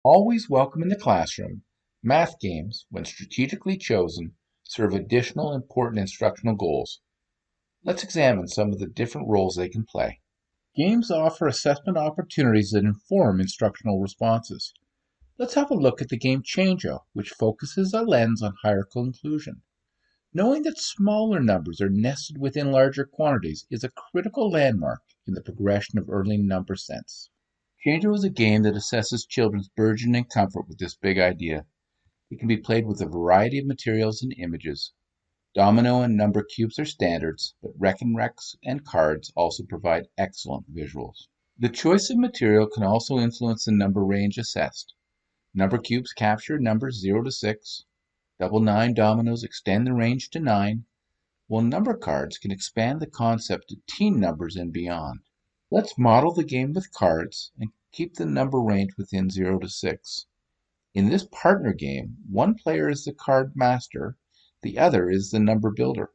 Always welcome in the classroom, math games, when strategically chosen, serve additional important instructional goals. Let's examine some of the different roles they can play. Games offer assessment opportunities that inform instructional responses. Let's have a look at the game Changeo, which focuses a lens on hierarchical inclusion. Knowing that smaller numbers are nested within larger quantities is a critical landmark in the progression of early number sense. Changeo is a game that assesses children's burgeoning comfort with this big idea. It can be played with a variety of materials and images. Domino and number cubes are standards, but Reckon Recs and cards also provide excellent visuals. The choice of material can also influence the number range assessed. Number cubes capture numbers 0 to 6. Double 9 dominoes extend the range to 9, while number cards can expand the concept to teen numbers and beyond. Let's model the game with cards and keep the number range within 0 to 6. In this partner game, one player is the card master, the other is the number builder.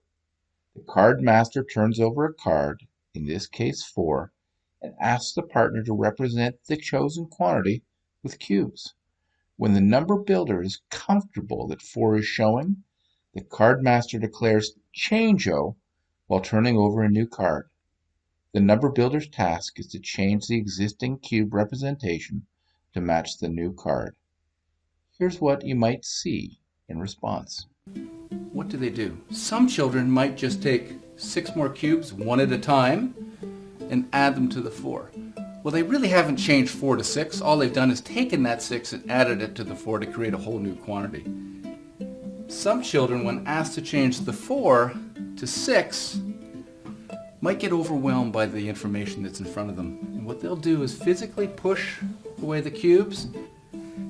The card master turns over a card, in this case 4, and asks the partner to represent the chosen quantity with cubes. When the number builder is comfortable that 4 is showing, the card master declares Changeo while turning over a new card. The number builder's task is to change the existing cube representation to match the new card. Here's what you might see in response. What do? Some children might just take 6 more cubes one at a time and add them to the 4. Well, they really haven't changed 4 to 6. All they've done is taken that 6 and added it to the 4 to create a whole new quantity. Some children, when asked to change the 4 to 6, might get overwhelmed by the information that's in front of them. And what they'll do is physically push away the cubes,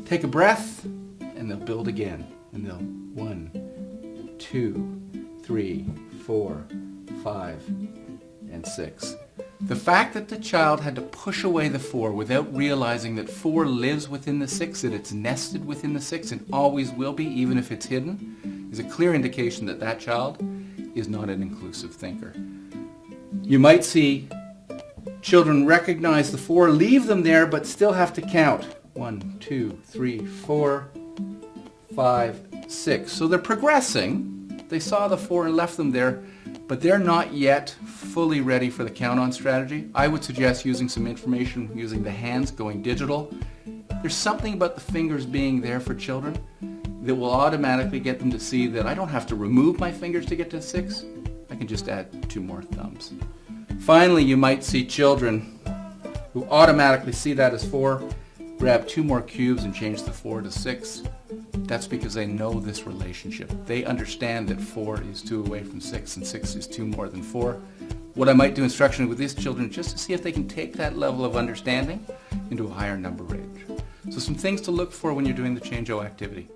take a breath, and they'll build again. And they'll 1, 2, 3, 4, 5, and 6. The fact that the child had to push away the 4 without realizing that 4 lives within the 6, that it's nested within the 6 and always will be, even if it's hidden, is a clear indication that that child is not an inclusive thinker. You might see children recognize the 4, leave them there, but still have to count. 1, 2, 3, 4, 5, 6. So they're progressing. They saw the 4 and left them there, but they're not yet fully ready for the count-on strategy. I would suggest using some information, using the hands, going digital. There's something about the fingers being there for children that will automatically get them to see that I don't have to remove my fingers to get to 6. I can just add 2 more thumbs. Finally, you might see children who automatically see that as 4, grab 2 more cubes and change the 4 to 6. That's because they know this relationship. They understand that 4 is 2 away from 6 and 6 is 2 more than 4. What I might do instructionally with these children just to see if they can take that level of understanding into a higher number range. So some things to look for when you're doing the Changeo activity.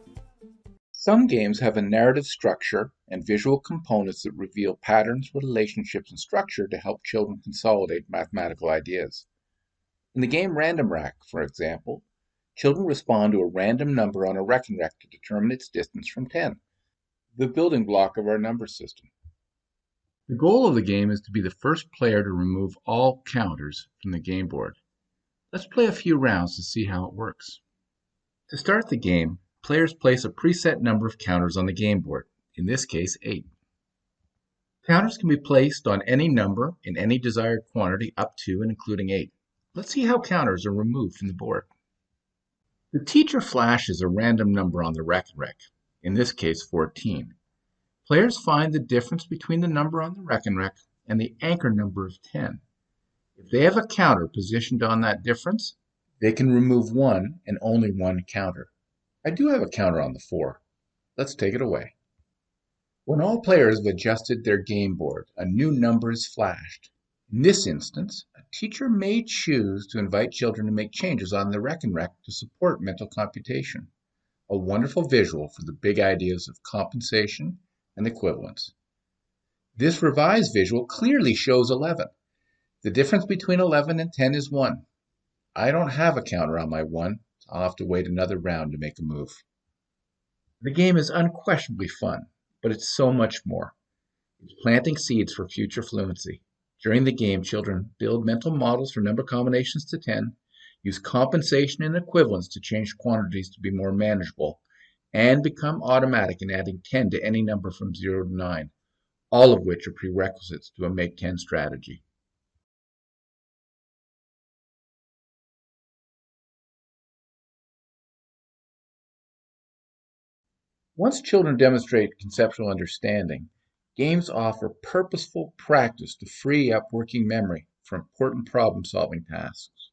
Some games have a narrative structure and visual components that reveal patterns, relationships, and structure to help children consolidate mathematical ideas. In the game Random Rack, for example, children respond to a random number on a Reckon Rec to determine its distance from 10, the building block of our number system. The goal of the game is to be the first player to remove all counters from the game board. Let's play a few rounds to see how it works. To start the game, players place a preset number of counters on the game board, in this case 8. Counters can be placed on any number in any desired quantity up to and including 8. Let's see how counters are removed from the board. The teacher flashes a random number on the Reckon Rec, in this case 14. Players find the difference between the number on the Reckon Rec and the anchor number of 10. If they have a counter positioned on that difference, they can remove one and only one counter. I do have a counter on the 4. Let's take it away. When all players have adjusted their game board, a new number is flashed. In this instance, a teacher may choose to invite children to make changes on the Reckon Rec to support mental computation, a wonderful visual for the big ideas of compensation and equivalence. This revised visual clearly shows 11. The difference between 11 and 10 is 1. I don't have a counter on my 1, so I'll have to wait another round to make a move. The game is unquestionably fun, but it's so much more. It's planting seeds for future fluency. During the game, children build mental models for number combinations to 10, use compensation and equivalence to change quantities to be more manageable, and become automatic in adding 10 to any number from 0 to 9, all of which are prerequisites to a Make 10 strategy. Once children demonstrate conceptual understanding, games offer purposeful practice to free up working memory for important problem-solving tasks.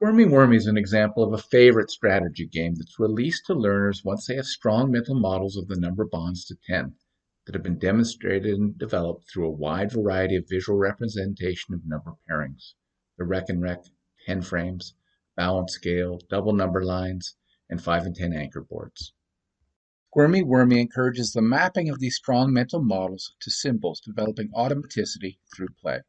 Wormy is an example of a favorite strategy game that's released to learners once they have strong mental models of the number bonds to 10 that have been demonstrated and developed through a wide variety of visual representation of number pairings, the Rec and Rec, 10 frames, balance scale, double number lines, and 5 and 10 anchor boards. Wormy encourages the mapping of these strong mental models to symbols, developing automaticity through play.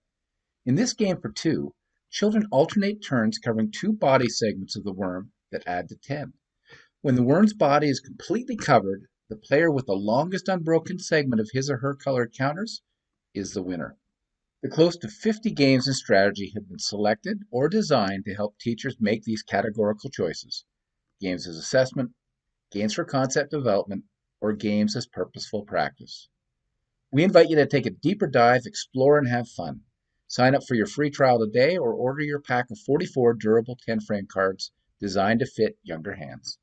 In this game for two, children alternate turns covering two body segments of the worm that add to 10. When the worm's body is completely covered, the player with the longest unbroken segment of his or her colored counters is the winner. The close to 50 games in StrADDegy have been selected or designed to help teachers make these categorical choices: games as assessment, games for concept development, or games as purposeful practice. We invite you to take a deeper dive, explore, and have fun. Sign up for your free trial today or order your pack of 44 durable 10-frame cards designed to fit younger hands.